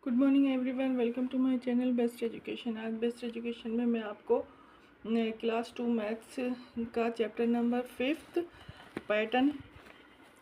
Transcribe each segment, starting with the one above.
Good morning everyone, welcome to my channel best education. आज best education में मैं आपको क्लास 2 मैथ्स का चैप्टर नंबर 5 पैटर्न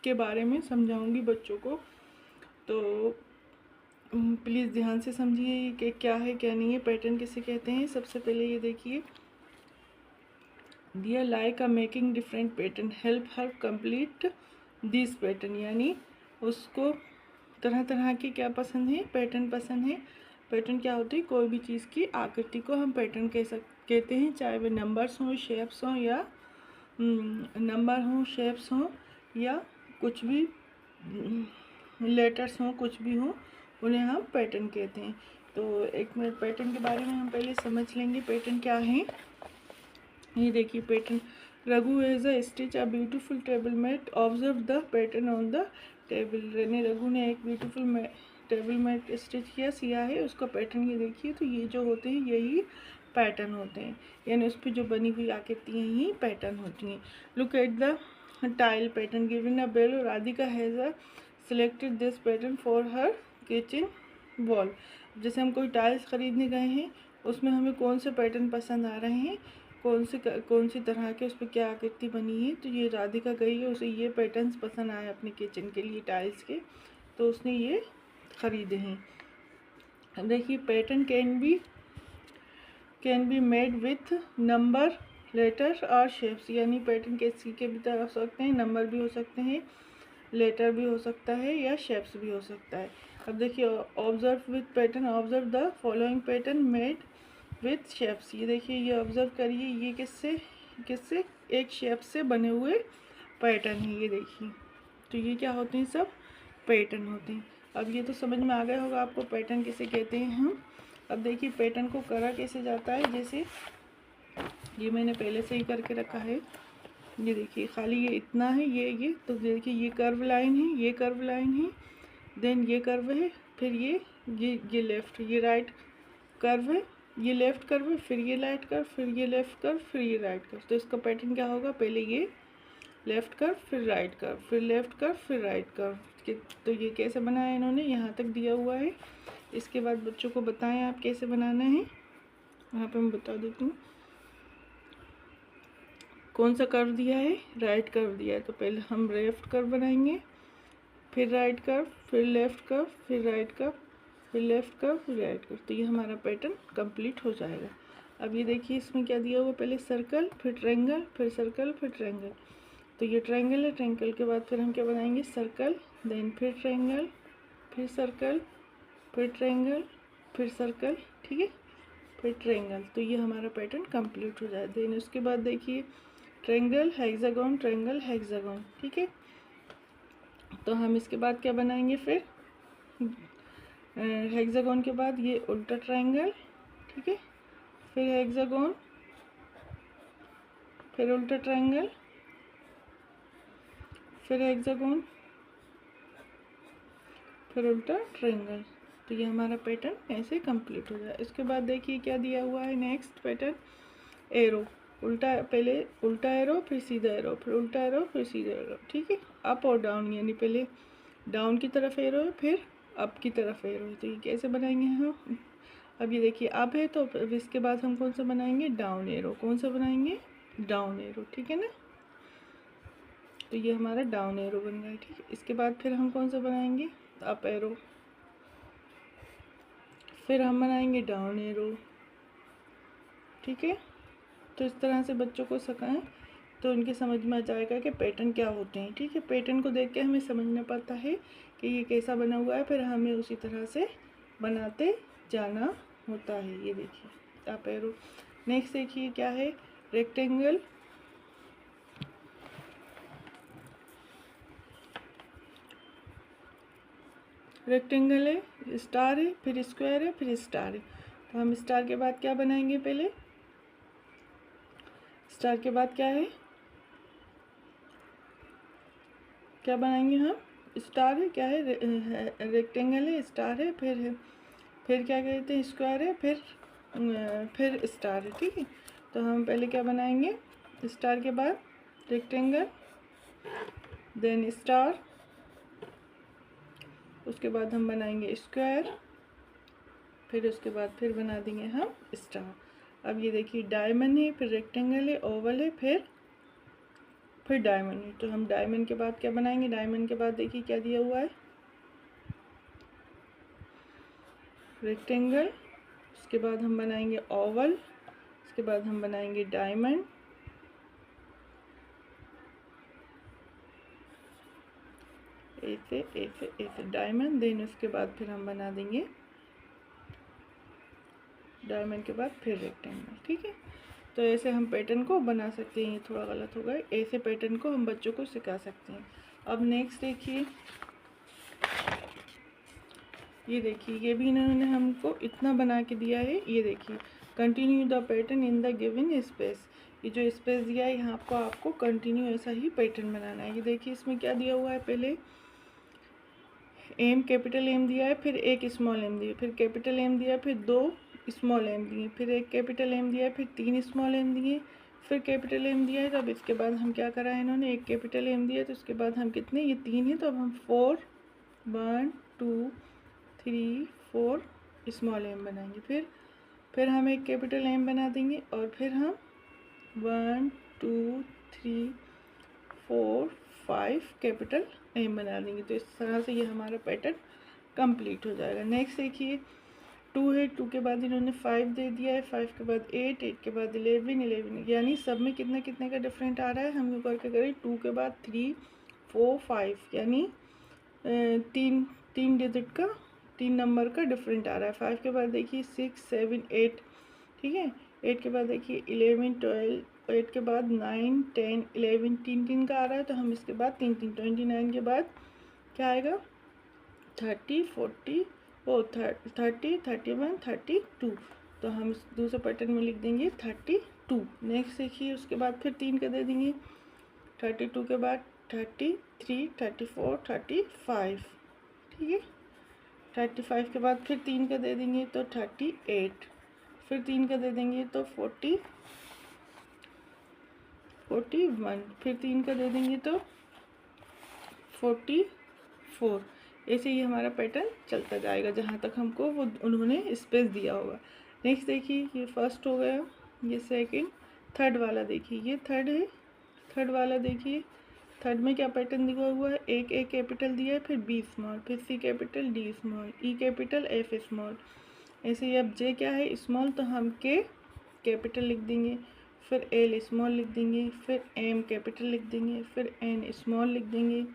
के बारे में समझाऊंगी बच्चों को। तो प्लीज़ ध्यान से समझिए कि क्या है क्या नहीं है, पैटर्न किसे कहते हैं। सबसे पहले ये देखिए, dear like a making different pattern help her complete this pattern, यानी उसको तरह तरह के क्या पसंद है, पैटर्न पसंद है। पैटर्न क्या होती है? कोई भी चीज़ की आकृति को हम पैटर्न कहते हैं, चाहे वे नंबर्स हों, शेप्स हों, या नंबर हों, शेप्स हों, या कुछ भी लेटर्स हों, कुछ भी हों, उन्हें हम पैटर्न कहते हैं। तो एक मिनट, पैटर्न के बारे में हम पहले समझ लेंगे पैटर्न क्या है। ये देखिए pattern, Raghu has a stitch a beautiful table mat, observe the pattern on the table. यानी रघु ने एक ब्यूटीफुल टेबल मैट स्टिच सिया है, उसका पैटर्न ये देखिए। तो ये जो होते हैं यही पैटर्न होते हैं, यानी उस पर जो बनी हुई आकृतियाँ ही पैटर्न होती हैं। Look at the tile pattern given below, Radhika has a selected this pattern for her kitchen wall. जैसे हम कोई टाइल्स खरीदने गए हैं, उसमें हमें कौन से पैटर्न पसंद आ रहे हैं, कौन सी तरह के उस पर क्या आकृति बनी है। तो ये राधिका गई है, उसे ये पैटर्न्स पसंद आए अपने किचन के लिए टाइल्स के, तो उसने ये ख़रीदे हैं। देखिए pattern can be made with number, letter और शेप्स। यानी पैटर्न कैसे के भी हो सकते हैं, नंबर भी हो सकते हैं, लेटर भी हो सकता है, या शेप्स भी हो सकता है। अब देखिए, observe with pattern, observe the following pattern made with shapes. ये देखिए, ये ऑब्जर्व करिए, ये किससे एक शेप से बने हुए पैटर्न है। ये देखिए, तो ये क्या होते हैं, सब पैटर्न होते हैं। अब ये तो समझ में आ गया होगा आपको पैटर्न किसे कहते हैं हम। अब देखिए पैटर्न को करा कैसे जाता है। जैसे ये मैंने पहले से ही करके रखा है, ये देखिए, खाली ये इतना है, ये तो देखिए ये कर्व लाइन है, ये कर्व लाइन है, देन ये कर्व है, फिर ये लेफ्ट, ये राइट कर्व है, ये लेफ्ट कर्व है, फिर ये राइट कर्व, फिर ये लेफ्ट कर्व, फिर ये राइट कर्व। तो इसका पैटर्न क्या होगा, पहले ये लेफ्ट कर्व, फिर राइट कर्व, फिर लेफ्ट कर्व, फिर राइट कर्व। तो ये कैसे बनाया इन्होंने, यहाँ तक दिया हुआ है। इसके बाद बच्चों को बताएं आप कैसे बनाना है। यहाँ पे मैं बता देती हूँ कौन सा कर्व दिया है, राइट कर्व दिया है। तो पहले हम लेफ्ट कर्व बनाएंगे, फिर राइट कर्व, फिर लेफ्ट कर्व, फिर राइट कर्व, फिर लेफ्ट कर्व, फिर राइट कर्व। तो ये हमारा पैटर्न कंप्लीट हो जाएगा। अब ये देखिए इसमें क्या दिया हुआ, पहले सर्कल, फिर ट्रायंगल, फिर सर्कल, फिर ट्रायंगल। तो ये ट्रायंगल है, ट्रायंगल के बाद फिर हम क्या बनाएंगे, सर्कल, देन फिर ट्रायंगल, फिर सर्कल, फिर ट्रायंगल, फिर सर्कल, ठीक है, फिर ट्रायंगल। तो ये हमारा पैटर्न कंप्लीट हो जाए। देन उसके बाद देखिए ट्रायंगल, हेक्सागोन, ट्रायंगल, हेक्सागोन, ठीक है। तो हम इसके बाद क्या बनाएंगे, फिर हेक्सागोन के बाद ये उल्टा ट्रायंगल, ठीक है, फिर हेक्सागोन, फिर उल्टा ट्रायंगल, फिर हेक्सागोन, फिर उल्टा ट्रायंगल। तो ये हमारा पैटर्न ऐसे कंप्लीट हो जाए। इसके बाद देखिए क्या दिया हुआ है, नेक्स्ट पैटर्न एरो, उल्टा, पहले उल्टा एरो, फिर सीधा एरो, फिर उल्टा एरो, फिर सीधा एरो, ठीक है, अप और डाउन, यानी पहले डाउन की तरफ एरो है, फिर अप की तरफ एरो है। तो ये कैसे बनाएंगे हम। अब ये देखिए अप है, तो इसके बाद हम कौन सा बनाएंगे, डाउन एरो। कौन सा बनाएंगे, डाउन एरो, ठीक है ना। तो ये हमारा डाउन एरो बन गया, ठीक है। इसके बाद फिर हम कौन सा बनाएंगे, अप एरो, फिर हम बनाएंगे डाउन एरो, ठीक है। तो इस तरह से बच्चों को सिखाएं तो उनके समझ में आ जाएगा कि पैटर्न क्या होते हैं, ठीक है। पैटर्न को देख के हमें समझना पड़ता है कि ये कैसा बना हुआ है, फिर हमें उसी तरह से बनाते जाना होता है। ये देखिए आप एरो। नेक्स्ट देखिए क्या है, रेक्टेंगल, रेक्टेंगल है, स्टार है, फिर स्क्वायर है, फिर स्टार है। तो हम स्टार के बाद क्या बनाएंगे, पहले स्टार के बाद क्या है, क्या बनाएंगे हम, स्टार है, क्या है, रेक्टेंगल है, स्टार है, फिर क्या कहते हैं, स्क्वायर है, फिर स्टार है, ठीक है। तो हम पहले क्या बनाएंगे, स्टार के बाद रेक्टेंगल, देन स्टार, उसके बाद हम बनाएंगे स्क्वायर, फिर उसके बाद फिर बना देंगे हम स्टार। अब ये देखिए डायमंड है, फिर रेक्टेंगल है, ओवल है, फिर डायमंड है। तो हम डायमंड के बाद क्या बनाएंगे, डायमंड के बाद देखिए क्या दिया हुआ है, रेक्टेंगल, उसके बाद हम बनाएंगे ओवल, उसके बाद हम बनाएंगे डायमंड, ऐसे ऐसे ऐसे डायमंड, देन उसके बाद फिर हम बना देंगे डायमंड के बाद फिर रेक्टेंगल। ठीक है, तो ऐसे हम पैटर्न को बना सकते हैं। ये थोड़ा गलत हो गया, ऐसे पैटर्न को हम बच्चों को सिखा सकते हैं। अब नेक्स्ट देखिए, ये देखिए ये भी इन्होंने हमको इतना बना के दिया है। ये देखिए continue the pattern in the given space, ये जो स्पेस दिया है यहाँ पर आपको कंटिन्यू ऐसा ही पैटर्न बनाना है। ये देखिए इसमें क्या दिया हुआ है, पहले एम, कैपिटल एम दिया है, फिर एक स्मॉल एम दिया, फिर कैपिटल एम दिया, फिर दो स्मॉल एम दिए, फिर एक कैपिटल एम दिया है, फिर तीन स्मॉल एम दिए, फिर कैपिटल एम दिया है। तो अब इसके बाद हम क्या करा है, इन्होंने एक कैपिटल एम दिया, तो उसके बाद हम कितने, ये तीन है, तो अब हम 4 1 2 3 4 स्मॉल एम बनाएंगे। फिर हम एक कैपिटल एम बना देंगे, और फिर हम 1 2 3 4 5 कैपिटल एम बना देंगे। तो इस तरह से ये हमारा पैटर्न कंप्लीट हो जाएगा। नेक्स्ट देखिए 2 है, 2 के बाद इन्होंने 5 दे दिया है, 5 के बाद 8, 8 के बाद 11, 11, यानी सब में कितने कितने का डिफरेंट आ रहा है। हम ऊपर के करें 2 के बाद 3 4 5, यानी तीन डिजिट का, 3 नंबर का डिफरेंट आ रहा है। 5 के बाद देखिए 6 7 8, ठीक है। 8 के बाद देखिए 11 12, 8 के बाद 9 10 11, तीन तीन का आ रहा है, तो हम इसके बाद तीन तीन 29 के बाद क्या आएगा 30 40 30 31 32, तो हम इस दूसरे पैटर्न में लिख देंगे 32। नेक्स्ट देखिए उसके बाद फिर 3 का दे देंगे, 32 के बाद 33 34 35, ठीक है। 35 के बाद फिर 3 का दे देंगे तो 38, फिर 3 का दे देंगे तो 41, फिर 3 का दे देंगे तो 44। ऐसे ही हमारा पैटर्न चलता जाएगा जहाँ तक हमको वो उन्होंने स्पेस दिया होगा। नेक्स्ट देखिए ये फर्स्ट हो गया, ये सेकंड, थर्ड वाला देखिए, ये थर्ड है, थर्ड वाला देखिए, थर्ड में क्या पैटर्न दिया हुआ है, एक ए कैपिटल दिया है, फिर बी स्मॉल, फिर C capital D small, E capital F small. ऐसे ही अब जे क्या है स्मॉल, तो हम के कैपिटल लिख देंगे, फिर एल स्मॉल लिख देंगे, फिर एम कैपिटल लिख देंगे, फिर एन स्मॉल लिख देंगे,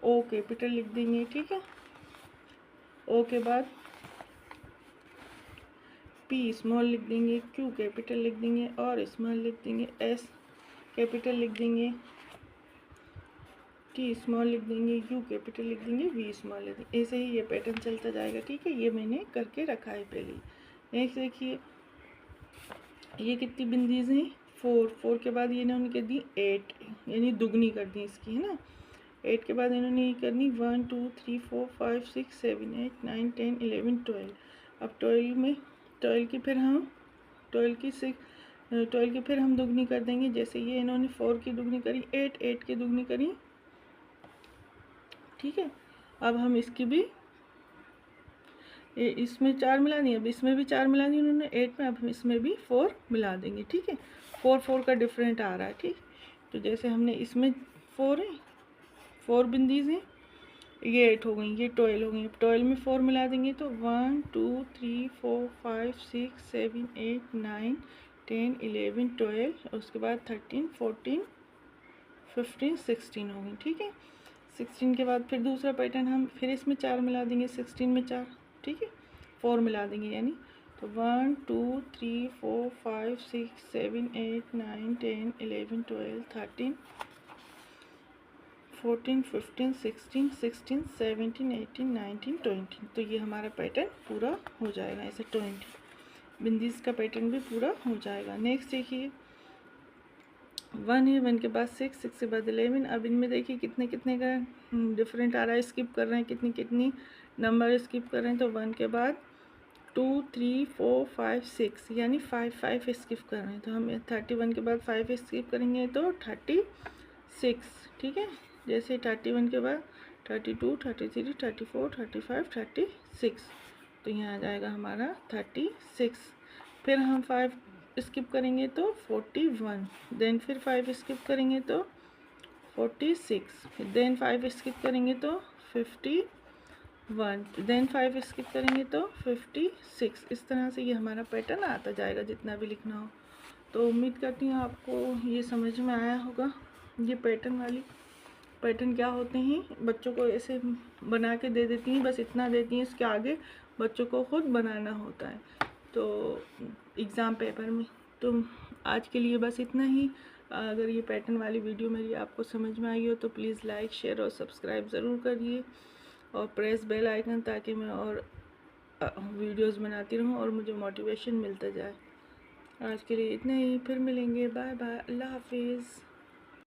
ओ कैपिटल लिख देंगे, ठीक है। ओ के बाद पी स्मॉल लिख देंगे, क्यू कैपिटल लिख देंगे, और स्मॉल लिख देंगे, एस कैपिटल लिख देंगे, टी स्मॉल लिख देंगे, यू कैपिटल लिख देंगे, वी स्मॉल लिख देंगे। ऐसे ही ये पैटर्न चलता जाएगा, ठीक है। ये मैंने करके रखा है पहले। नेक्स्ट देखिए ये कितनी बिंदीज हैं, 4, 4 के बाद ये इन्होंने कर दी 8, यानी दुगनी कर दी इसकी, है ना। 8 के बाद इन्होंने ये करनी 1 2 3 4 5 6 7 8 9 10 11 12। अब 12 की फिर हम 12 की फिर हम दुगनी कर देंगे। जैसे ये इन्होंने 4 की दुगनी करी, 8 की दुगनी करी, ठीक है। अब हम इसकी भी इसमें 4 मिला दी, अब इसमें भी 4 मिला दी उन्होंने 8 में, अब हम इसमें भी 4 मिला देंगे, ठीक है। 4 का डिफरेंट आ रहा है, ठीक। तो जैसे हमने इसमें 4 है, 4 बिंदीज हैं, ये 8 हो गई, ये 12 हो गई। 12 में 4 मिला देंगे तो 1 2 3 4 5 6 7 8 9 10 11 12, और उसके बाद 13 14 15 16 हो गई, ठीक है। 16 के बाद फिर दूसरा पैटर्न हम फिर इसमें 4 मिला देंगे, 16 में 4, ठीक है। 4 मिला देंगे यानी, तो 1 2 3 4 5 6 7 8 9 10 11 12 13 14 15 16 17 18 19 20। तो ये हमारा पैटर्न पूरा हो जाएगा। ऐसे 20 बिंदीज का पैटर्न भी पूरा हो जाएगा। नेक्स्ट देखिए 1 है, 1 के बाद 6, 6 के बाद 11। अब इनमें देखिए कितने कितने का डिफरेंट आ रहा है, स्किप कर रहे हैं, कितनी कितनी नंबर स्किप कर रहे हैं। तो 1 के बाद 2 3 4 5 6, यानी 5 स्किप कर रहे हैं। तो हम 31 के बाद 5 स्किप करेंगे तो 36, ठीक है। जैसे 31 के बाद 32 33 34 35 36, तो यहाँ आ जाएगा हमारा 36। फिर हम 5 स्किप करेंगे तो 41, देन फिर 5 स्किप करेंगे तो 46, देन 5 स्किप करेंगे तो 51, देन 5 स्किप करेंगे तो 56। इस तरह से ये हमारा पैटर्न आता जाएगा जितना भी लिखना हो। तो उम्मीद करती हूँ आपको ये समझ में आया होगा। ये पैटर्न क्या होते हैं, बच्चों को ऐसे बना के दे देती हैं, बस इतना देती हैं, इसके आगे बच्चों को खुद बनाना होता है तो एग्ज़ाम पेपर में। तो आज के लिए बस इतना ही। अगर ये पैटर्न वाली वीडियो मेरी आपको समझ में आई हो तो प्लीज़ लाइक, शेयर और सब्सक्राइब ज़रूर करिए और प्रेस बेल आइकन, ताकि मैं और वीडियोस बनाती रहूं और मुझे मोटिवेशन मिलता जाए। आज के लिए इतना ही, फिर मिलेंगे। बाय बाय, अल्लाह हाफिज़।